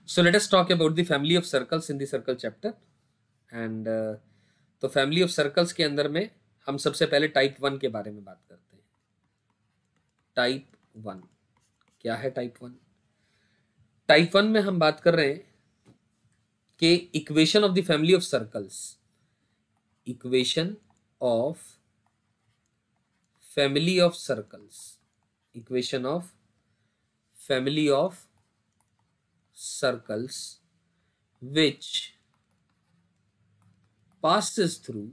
So let us talk about the family of circles in the circle chapter. And तो family of circles के अंदर में हम सबसे पहले टाइप 1 के बारे में बात करते हैं. टाइप 1 क्या है? टाइप 1 में हम बात कर रहे हैं कि equation of the family of circles, equation of family of circles, equation of family of circles which passes through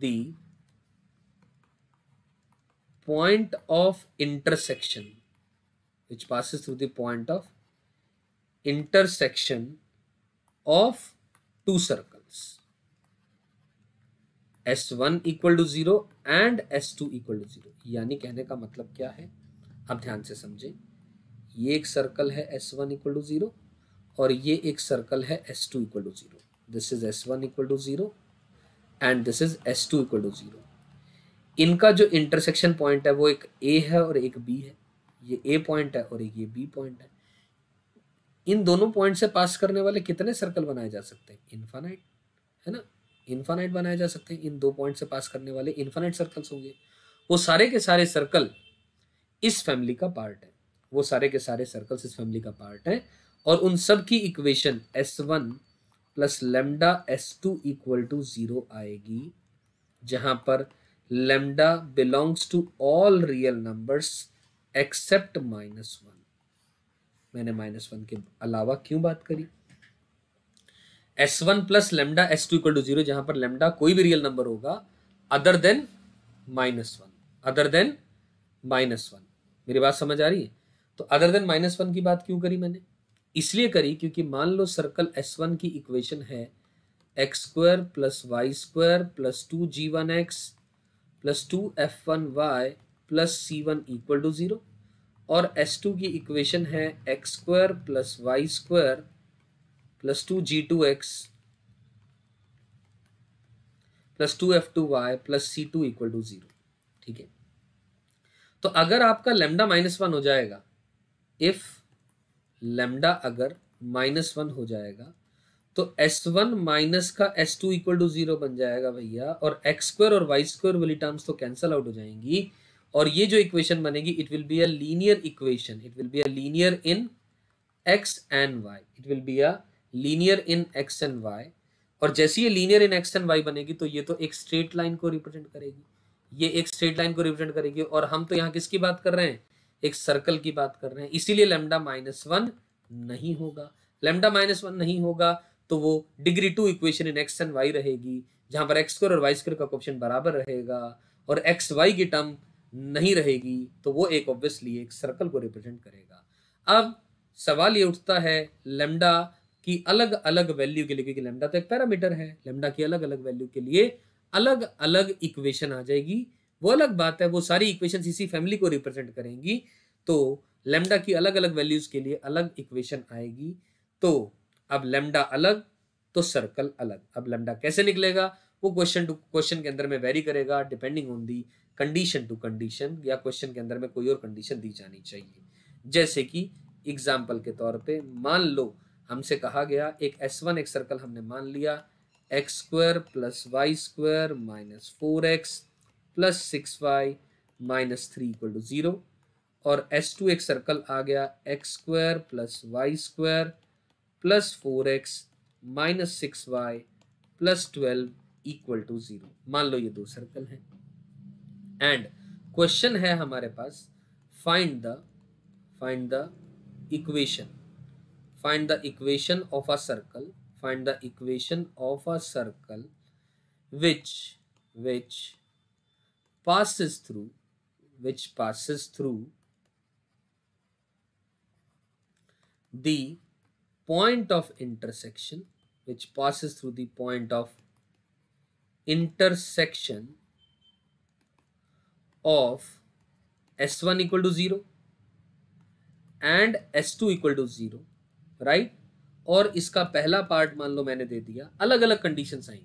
the point of intersection, of two circles, S1 equal to 0 and S2 equal to 0. यानी कहने का मतलब क्या है, आप ध्यान से समझें. ये एक सर्कल है S1 equal to 0 और ये एक सर्कल है S2 equal to 0. This is S1 equal to 0 and this is S2 equal to 0. इनका जो इंटरसेक्शन पॉइंट है वो एक A है और एक B है. ये A पॉइंट है और एक ये B पॉइंट है. इन दोनों पॉइंट से पास करने वाले कितने सर्कल बनाए जा सकते हैं? इनफाइनाइट, है ना. इनफाइनाइट बनाए जा सकते हैं. इन दो पॉइंट से पास करने वाले इनफाइनाइट सर्कल्स होंगे. वो सारे के सारे सर्कल इस फैमिली का पार्ट है. वो सारे के सारे सर्कल्स इस फैमिली का पार्ट है और उन सब की equation S1 plus lambda S2 equal to 0 आएगी, जहां पर lambda belongs to all real numbers except -1. मैंने -1 के अलावा क्यों बात करी? S1 plus lambda S2 equal to 0, जहां पर लेमडा कोई भी रियल नंबर होगा अदर देन -1. मेरी बात समझ आ रही है? तो अदर देन -1 की बात क्यों करी मैंने? इसलिए करी क्योंकि मान लो सर्कल S1 की इक्वेशन है x² plus y² plus 2g1x plus 2f1y plus c1 equal to 0 और S2 की इक्वेशन है x² plus y² plus 2g2x plus 2f2y plus c2 equal to 0. ठीक है. तो अगर आपका लेमडा -1 हो जाएगा, इफ लेमडा अगर -1 हो जाएगा तो S1 माइनस का S2 इक्वल टू 0 बन जाएगा भैया, और x² और y² वाली टर्म्स तो कैंसल आउट हो जाएंगी और ये जो इक्वेशन बनेगी it will be a linear equation. It will be a linear in x and y. और जैसे ये linear in x and y बनेगी तो ये तो एक स्ट्रेट लाइन को रिप्रेजेंट करेगी. और हम तो यहाँ किसकी बात कर रहे हैं? एक सर्कल की बात कर रहे हैं. इसीलिए लेमडा -1 नहीं होगा. तो वो degree 2 equation in x and y रहेगी, जहां पर x² और y² का कोएफिशिएंट बराबर रहेगा और x y की टर्म नहीं रहेगी. तो वो एक ऑब्वियसली एक सर्कल को रिप्रेजेंट करेगा. अब सवाल ये उठता है लेमडा की अलग अलग वैल्यू के लिए, क्योंकि लेमडा तो एक पैरामीटर है, लेमडा की अलग अलग वैल्यू के लिए अलग अलग इक्वेशन आ जाएगी. वो अलग बात है, वो सारी इक्वेशन इसी फैमिली को रिप्रेजेंट करेंगी. तो लेमडा की अलग अलग वैल्यूज के लिए अलग इक्वेशन आएगी. तो अब लेमडा अलग तो सर्कल अलग. अब लेमडा कैसे निकलेगा वो क्वेश्चन टू क्वेश्चन के अंदर में वेरी करेगा, depending on the condition to condition, या क्वेश्चन के अंदर में कोई और कंडीशन दी जानी चाहिए. जैसे कि एग्जाम्पल के तौर पे मान लो हमसे कहा गया एक S1 एक सर्कल हमने मान लिया x² plus y² minus 4x plus 6y minus 3 equal to 0, और S2 एक सर्कल आ गया x² plus y² plus 4x minus 6y plus 12 equal to 0. मान लो ये दो सर्कल हैं एंड क्वेश्चन है हमारे पास find the equation of a circle which passes through the point of intersection of S1 equal to 0 and S2 equal to 0, right. और इसका पहला पार्ट मान लो मैंने दे दिया, अलग अलग कंडीशंस आएंगी.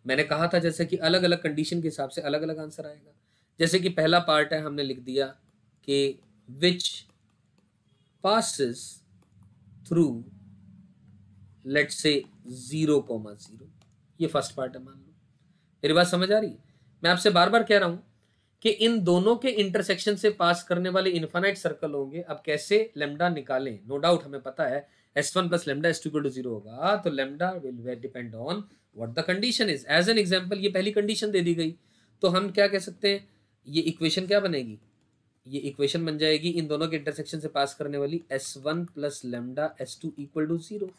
मैंने कहा था जैसे कि अलग अलग कंडीशन के हिसाब से अलग अलग आंसर आएगा. जैसे कि पहला पार्ट है हमने लिख दिया कि which passes through let's say 0,0। ये फर्स्ट पार्ट है, मान लो। मेरी बात समझ आ रही है? मैं आपसे बार बार कह रहा हूं कि इन दोनों के इंटरसेक्शन से पास करने वाले इनफाइनाइट सर्कल होंगे। अब कैसे लेमडा निकालें? नो डाउट हमें पता है S1 plus lambda S2 equal to 0 होगा, तो lambda will depend on what the condition is. As an example ये पहली कंडीशन दे दी गई, तो हम क्या कह सकते हैं, ये इक्वेशन क्या बनेगी? ये इक्वेशन बन जाएगी इन दोनों के इंटरसेक्शन से पास करने वाली S1 plus lambda S2 equal to 0,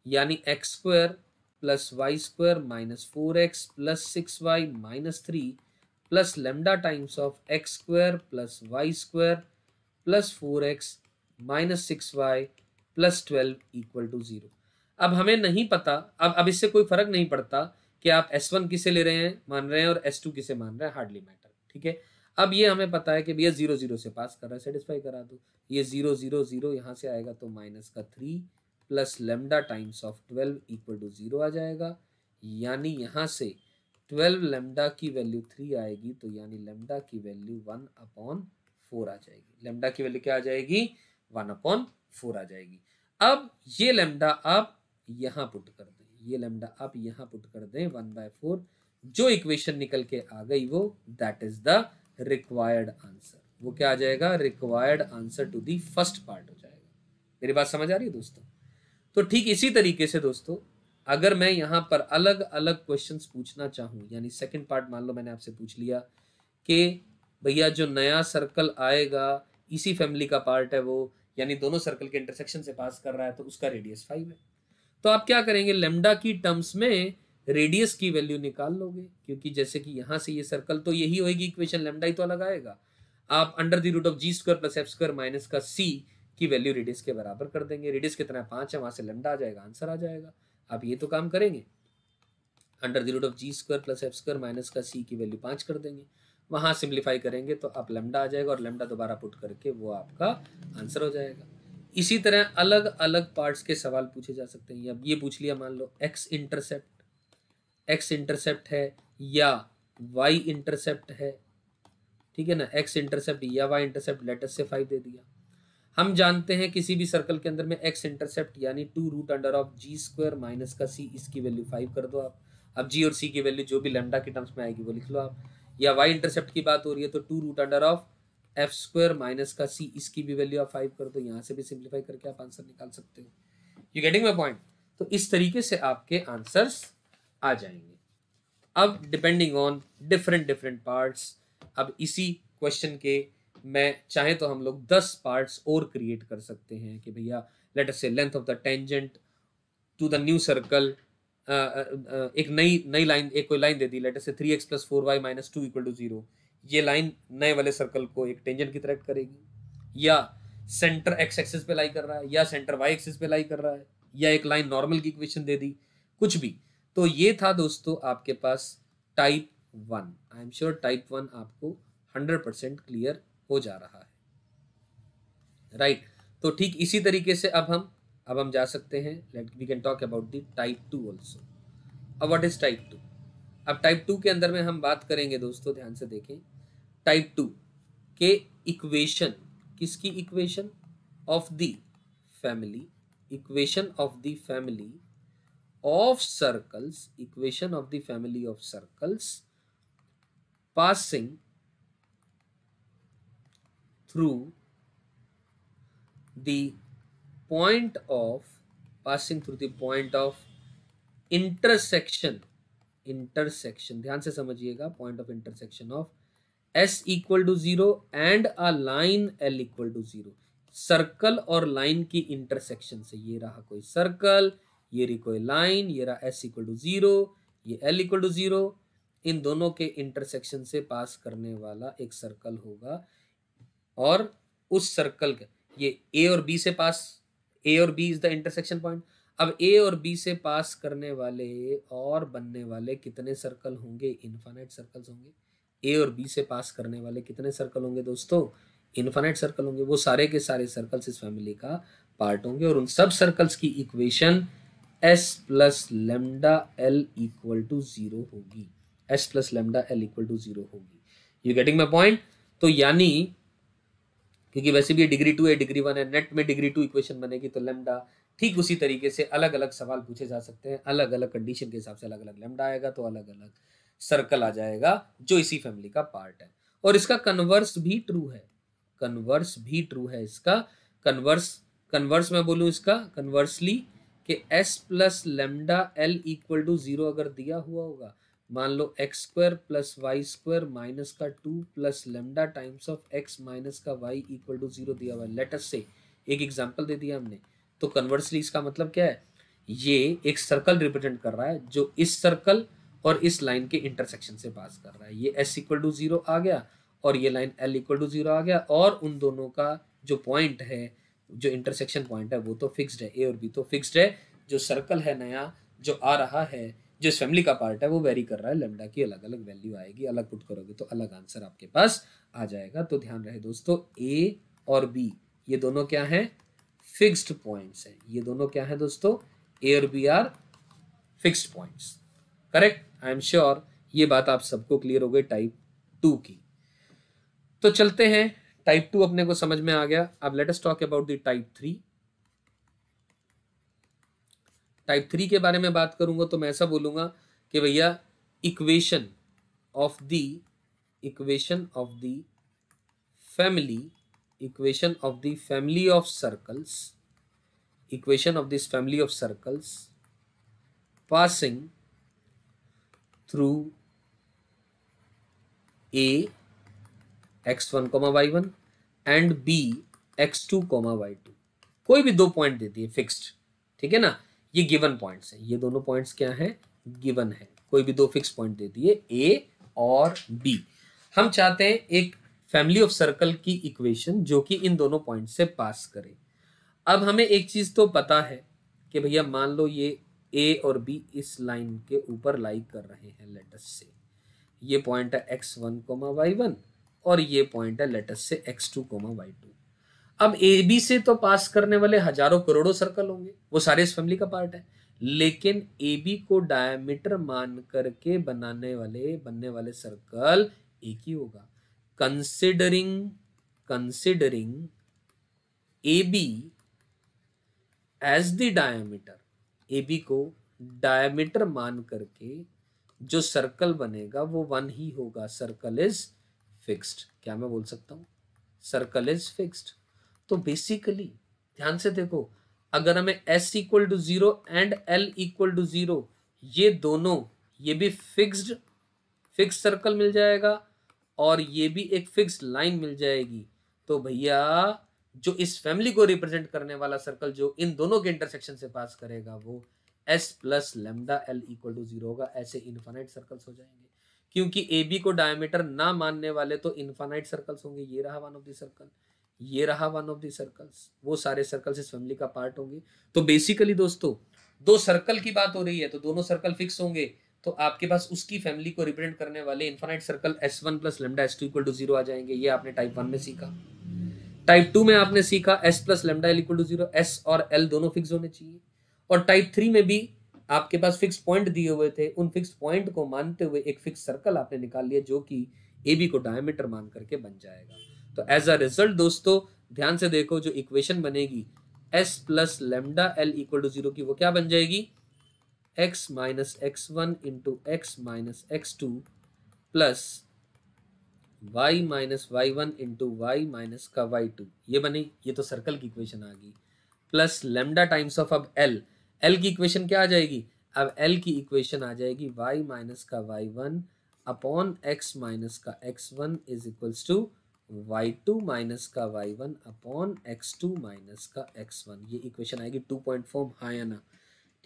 यानी x square plus Y square minus 4x plus 6y minus 3 plus lambda times of x square plus Y square plus 4x minus 6y plus 12 equal to 0। अब हमें नहीं पता, अब इससे कोई फर्क नहीं पड़ता कि आप S1 किसे ले रहे हैं, मान रहे हैं, और S2 किसे मान रहे हैं, हार्डली मैटर। ठीक है, अब ये हमें पता है कि भैया 0 0 से पास कर रहा है, सेटिस्फाई करा दो। ये 0 0 0 यहाँ से आएगा तो माइनस का 3 plus lambda times of 12 equal to 0 आ जाएगा, यानी यहाँ से 12 लेमडा की वैल्यू 3 आएगी, तो यानी लेमडा की वैल्यू 1/4 आ जाएगी। लेमडा की वैल्यू क्या आ जाएगी? 1/4 आ जाएगी। अब ये लेमडा आप यहाँ पुट कर दें, ये लेमडा आप यहाँ पुट कर दें 1/4, जो इक्वेशन निकल के आ गई वो that is the required answer. वो क्या आ जाएगा? Required answer to the first part हो जाएगा। मेरी बात समझ आ रही है दोस्तों? तो ठीक इसी तरीके से दोस्तों, अगर मैं यहाँ पर अलग अलग क्वेश्चंस पूछना चाहूँ, यानी सेकंड पार्ट मान लो मैंने आपसे पूछ लिया कि भैया जो नया सर्कल आएगा इसी फैमिली का पार्ट है वो, यानी दोनों सर्कल के इंटरसेक्शन से पास कर रहा है, तो उसका रेडियस 5 है। तो आप क्या करेंगे? लेमडा की टर्म्स में रेडियस की वैल्यू निकाल लोगे, क्योंकि जैसे कि यहाँ से ये सर्कल तो यही होगी इक्वेशन, लेमडा ही तो अलग आएगा। आप under the root of G square plus F square minus का सी की वैल्यू रेडियस के बराबर कर देंगे। रेडियस कितना है? 5 है, वहां से लेमडा आ जाएगा, आंसर आ जाएगा। आप ये तो काम करेंगे, under the root of G square plus F square minus का सी की वैल्यू 5 कर देंगे, वहां सिंप्लीफाई करेंगे तो आप लेमडा आ जाएगा, और लेमडा दोबारा पुट करके वो आपका आंसर हो जाएगा। इसी तरह अलग अलग पार्ट्स के सवाल पूछे जा सकते हैं। अब ये पूछ लिया, मान लो एक्स इंटरसेप्ट है या वाई इंटरसेप्ट है, ठीक है ना, एक्स इंटरसेप्ट या वाई इंटरसेप्ट, लेटस से 5 दे दिया। हम जानते हैं किसी भी सर्कल के अंदर में एक्स इंटरसेप्ट यानी 2 root under of G square minus का सी, इसकी वैल्यू 5 कर दो आप। अब जी और सी की वैल्यू जो भी लेमडा के टर्म्स में आएगी वो लिख लो आप। या वाई इंटरसेप्ट की बात हो रही है तो 2 root under of F square minus का सी, इसकी भी वैल्यू आप 5 कर दो। यहाँ से भी सिंप्लीफाई करके आप आंसर निकाल सकते हो। You getting my point? तो इस तरीके से आपके आंसर्स आ जाएंगे। अब डिपेंडिंग ऑन डिफरेंट पार्ट्स, अब इसी क्वेश्चन के मैं चाहे तो हम लोग 10 पार्ट्स और क्रिएट कर सकते हैं कि भैया let us say length of the tangent to the new circle, एक नई लाइन, एक कोई लाइन दे दी, लेट अस से 3x + 4y - 2 = 0। ये लाइन नए वाले सर्कल को एक टेंजेंट की तरह करेगी, या सेंटर x एक्सिस पे लाई कर रहा है, या सेंटर y एक्सिस पे लाई कर रहा है, या एक लाइन नॉर्मल की इक्वेशन दे दी, कुछ भी। तो ये था दोस्तों आपके पास type 1। I am sure type 1 आपको 100% क्लियर हो जा रहा है, राइट? तो ठीक इसी तरीके से अब हम जा सकते हैं, let we can talk about the type 2 also. अब व्हाट इज टाइप 2? अब टाइप 2 के अंदर में हम बात करेंगे दोस्तों, ध्यान से देखें, टाइप 2 के इक्वेशन, किसकी equation? Of the family, equation of the family of circles, equation of the family of circles passing through the point of intersection, ध्यान से समझिएगा, point of intersection of s = 0 and a line l = 0। Circle और line की intersection से, ये रहा कोई circle, ये रही कोई लाइन, ये रहा s = 0, ये l = 0, इन दोनों के इंटरसेक्शन से पास करने वाला एक सर्कल होगा, और उस सर्कल के ये ए और बी से पास, ए और B is the intersection point. अब ए और बी से पास करने वाले और बनने वाले कितने सर्कल होंगे? इनफाइनाइट सर्कल्स होंगे। ए और बी से पास करने वाले कितने सर्कल होंगे दोस्तों? इनफाइनाइट सर्कल होंगे। वो सारे के सारे सर्कल्स इस फैमिली का पार्ट होंगे, और उन सब सर्कल्स की इक्वेशन s + λl = 0 होगी, s + λl = 0 होगी। You getting my point? तो यानी क्योंकि वैसे भी ये डिग्री 2 है, डिग्री 1 है, नेट में डिग्री 2 इक्वेशन बनेगी तो लेमडा। ठीक उसी तरीके से अलग अलग सवाल पूछे जा सकते हैं, अलग अलग कंडीशन के हिसाब से अलग अलग लेमडा आएगा तो अलग अलग सर्कल आ जाएगा जो इसी फैमिली का पार्ट है। और इसका कन्वर्स भी ट्रू है, कन्वर्स भी ट्रू है इसका। कन्वर्स मैं बोलूं इसका कन्वर्सली कि s plus lambda L equal to 0 अगर दिया हुआ होगा, मान लो X square plus Y square minus का 2 plus lambda times of X minus का वाई इक्वल टू 0 दिया हुआ है। लेट अस से एक एग्जांपल दे दिया हमने, तो कन्वर्सली इसका मतलब क्या है, ये एक सर्कल रिप्रेजेंट कर रहा है जो इस सर्कल और इस लाइन के इंटरसेक्शन से पास कर रहा है। ये s इक्वल टू 0 आ गया और ये लाइन l इक्वल टू 0 आ गया, और उन दोनों का जो पॉइंट है, जो इंटरसेक्शन पॉइंट है, वो तो फिक्स्ड है, a और b तो फिक्स्ड है। जो सर्कल है नया जो आ रहा है, जो इस फैमिली का पार्ट है, वो वेरी कर रहा है, लेमडा की अलग अलग वैल्यू आएगी, अलग पुट करोगे तो अलग आंसर आपके पास आ जाएगा। तो ध्यान रहे दोस्तों, a और b ये दोनों क्या हैं, फिक्स्ड पॉइंट्स हैं। ये दोनों क्या है दोस्तों, a और b are fixed points. Correct, I am sure ये बात आप सबको क्लियर हो गई टाइप 2 की। तो चलते हैं, टाइप 2 अपने को समझ में आ गया। अब late us talk about the type 3। Type 3 के बारे में बात करूंगा तो मैं ऐसा बोलूंगा कि भैया equation of the family, equation of the family of circles, equation of this family of circles passing through a x1, y1 and b x2, y2। कोई भी दो पॉइंट देती है फिक्स्ड, ठीक है ना, ये गिवन पॉइंट्स हैं, ये दोनों पॉइंट्स क्या है, गिवन है। कोई भी दो फिक्स पॉइंट देती है a और b। हम चाहते हैं एक फैमिली ऑफ सर्कल की इक्वेशन जो कि इन दोनों पॉइंट से पास करे। अब हमें एक चीज तो पता है कि भैया मान लो ये a और b इस लाइन के ऊपर लाई कर रहे हैं, लेटस से ये पॉइंट है x1, y1 और ये पॉइंट है लेटस से x2, y2। अब ए बी से तो पास करने वाले हजारों करोड़ों सर्कल होंगे, वो सारे इस फैमिली का पार्ट है, लेकिन ए बी को डायमीटर मान करके बनने वाले सर्कल एक ही होगा। Considering A B as the diameter, A B को डायमीटर मान करके जो सर्कल बनेगा वो वन ही होगा। Circle is fixed. क्या मैं बोल सकता हूं, सर्कल इज फिक्स्ड। तो बेसिकली ध्यान से देखो, अगर हमें s equal to 0 and l equal to 0, ये दोनों, ये भी फिक्स्ड सर्कल मिल जाएगा और ये भी एक फिक्स्ड लाइन मिल जाएगी, तो भैया जो इस फैमिली को रिप्रेजेंट करने वाला सर्कल जो इन दोनों के इंटरसेक्शन से पास करेगा वो s plus lambda l equal to 0 होगा। ऐसे इनफाइनाइट सर्कल्स हो जाएंगे, क्योंकि ए बी को डायमीटर ना मानने वाले तो इनफाइनाइट सर्कल्स होंगे। ये रहा वन ऑफ द सर्कल, ये रहा वन ऑफ द सर्कल्स, वो सारे सर्कल्स इस फैमिली का पार्ट होंगे। तो बेसिकली दोस्तों, दो सर्कल की बात हो रही है तो दोनों सर्कल फिक्स होंगे, तो आपके पास उसकी फैमिली को रिप्रेजेंट करने वाले infinite circle s1 plus lambda s2 equal to 0 आ जाएंगे। ये आपने टाइप 1 में सीखा। टाइप 2 में आपने सीखा s plus lambda l equal to 0, s और l दोनों फिक्स होने चाहिए। और टाइप 3 में भी आपके पास फिक्स पॉइंट दिए हुए थे, उन फिक्स पॉइंट को मानते हुए एक फिक्स सर्कल आपने निकाल लिया जो कि ए बी को डायमीटर मान करके बन जाएगा। तो एज अ रिजल्ट दोस्तों ध्यान से देखो, जो इक्वेशन बनेगी s plus lambda l equal to 0 की, वो क्या बन जाएगी, x minus x1 into x minus x2 plus y minus y1 into y minus का y2। ये बनी, ये तो सर्कल की इक्वेशन आ गई, प्लस लेमडा टाइम्स ऑफ अब l की इक्वेशन क्या आ जाएगी, अब l की इक्वेशन आ जाएगी y माइनस का y1 अपॉन x माइनस का x1 is equals to y2 minus का y1 अपॉन x2 माइनस का x1। ये इक्वेशन आएगी 2 पॉइंट फॉर्म, हाँ या ना,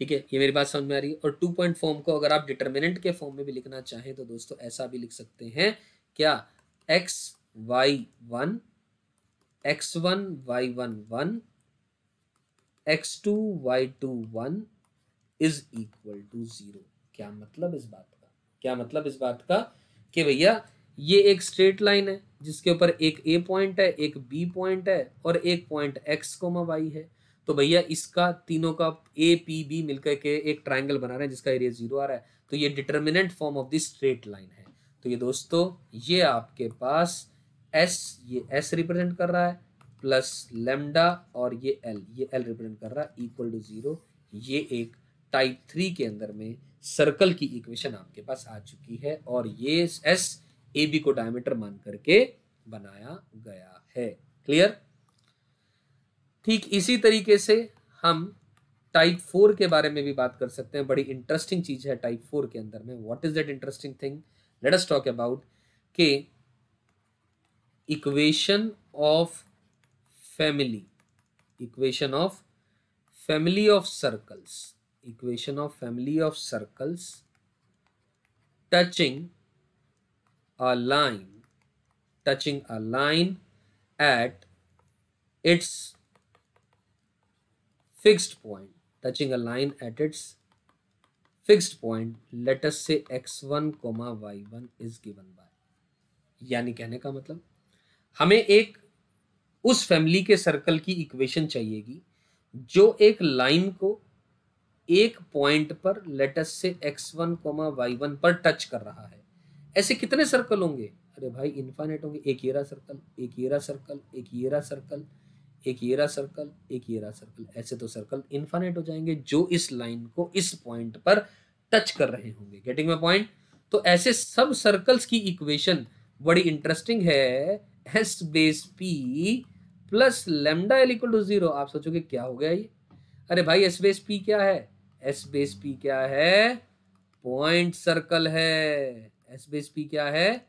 ठीक है, ये मेरी बात समझ में आ रही है। और 2 पॉइंट फॉर्म को अगर आप डिटर्मिनेंट के फॉर्म में भी लिखना चाहें तो दोस्तों ऐसा भी लिख सकते हैं, क्या, x1 y1 1 x2 y2 1 is equal to 0। क्या मतलब इस बात का, क्या मतलब इस बात का कि भैया ये एक स्ट्रेट लाइन है जिसके ऊपर एक ए पॉइंट है, एक बी पॉइंट है और एक पॉइंट एक्स कोमा वाई है। तो भैया इसका तीनों का ए पी बी मिलकर के एक ट्राइंगल बना रहे हैं जिसका एरिया 0 आ रहा है, तो ये determinant form of the straight line है। तो ये दोस्तों, ये आपके पास एस, ये एस रिप्रेजेंट कर रहा है, प्लस लेमडा और ये एल रिप्रेजेंट कर रहा है इक्वल टू 0। ये एक टाइप 3 के अंदर में सर्कल की इक्वेशन आपके पास आ चुकी है और ये एस ए बी को डायमीटर मान करके बनाया गया है। क्लियर? ठीक इसी तरीके से हम टाइप 4 के बारे में भी बात कर सकते हैं। बड़ी इंटरेस्टिंग चीज है टाइप 4 के अंदर में। What is that interesting thing? Let us talk about के equation of family, equation of family of circles, equation of family of circles touching a line at its fixed point, touching a line at its fixed point, let us say x1, y1 is given by। यानी कहने का मतलब हमें एक उस family के circle की equation चाहिएगी जो एक लाइन को एक पॉइंट पर लेट अस से x1, y1 पर टच कर रहा है। ऐसे कितने सर्कल होंगे? अरे भाई इनफाइनाइट होंगे। एक येरा सर्कल, एक येरा सर्कल, एक येरा सर्कल, एक येरा सर्कल, एक येरा सर्कल, ऐसे तो सर्कल इनफाइनाइट हो जाएंगे जो इस लाइन को इस पॉइंट पर टच कर रहे होंगे। Getting my point? तो ऐसे सब सर्कल्स की इक्वेशन बड़ी इंटरेस्टिंग है। S base P plus lambda L equal to 0। आप सोचोगे क्या हो गया ये? अरे भाई एस बेस पी क्या है? एस बेस पी क्या है? पॉइंट सर्कल है। एस बेस पी क्या है?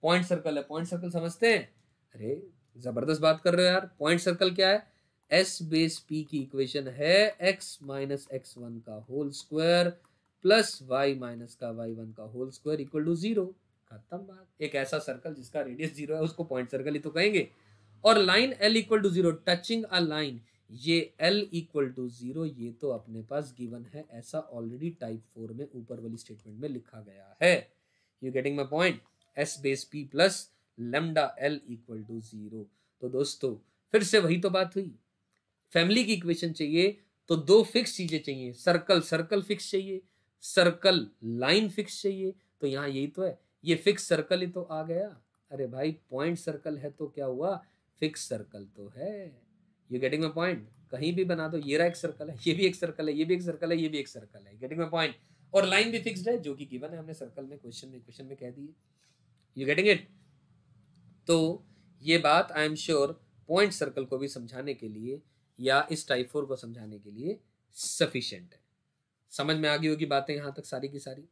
पॉइंट सर्कल है। पॉइंट सर्कल समझते हैं? अरे जबरदस्त बात कर रहे हो यार। पॉइंट सर्कल क्या है? एस बेस पी की इक्वेशन है x माइनस x1 का whole square plus y minus का y1 का होल स्क्वायर इक्वल टू 0। खत्म बात। एक ऐसा सर्कल जिसका रेडियस 0 है उसको पॉइंट सर्कल ही तो कहेंगे। और line l equal to 0, touching a line, ये l इक्वल टू 0 ये तो अपने पास गिवन है। ऐसा ऑलरेडी टाइप 4 में ऊपर वाली स्टेटमेंट में लिखा गया है। You getting my point? S base P plus lambda L equal to 0। तो दोस्तों फिर से वही तो बात हुई। फैमिली की इक्वेशन चाहिए तो दो फिक्स चीजें चाहिए। सर्कल फिक्स चाहिए, सर्कल लाइन फिक्स चाहिए। तो यहाँ यही तो है, ये फिक्स सर्कल ही तो आ गया। अरे भाई पॉइंट सर्कल है तो क्या हुआ? फिक्स सर्कल तो है। You getting my point? कहीं भी बना दो, ये रहा एक सर्कल है, ये भी एक सर्कल है, ये भी एक सर्कल है, ये भी एक सर्कल है। Getting my point? और लाइन भी फिक्स्ड है जो कि गिवन है हमने सर्कल में, क्वेश्चन में कह दी है। You getting it? तो ये बात आई एम श्योर पॉइंट सर्कल को भी समझाने के लिए या इस टाइप 4 को समझाने के लिए सफिशिएंट है। समझ में आ गई होगी बातें यहां तक सारी की सारी।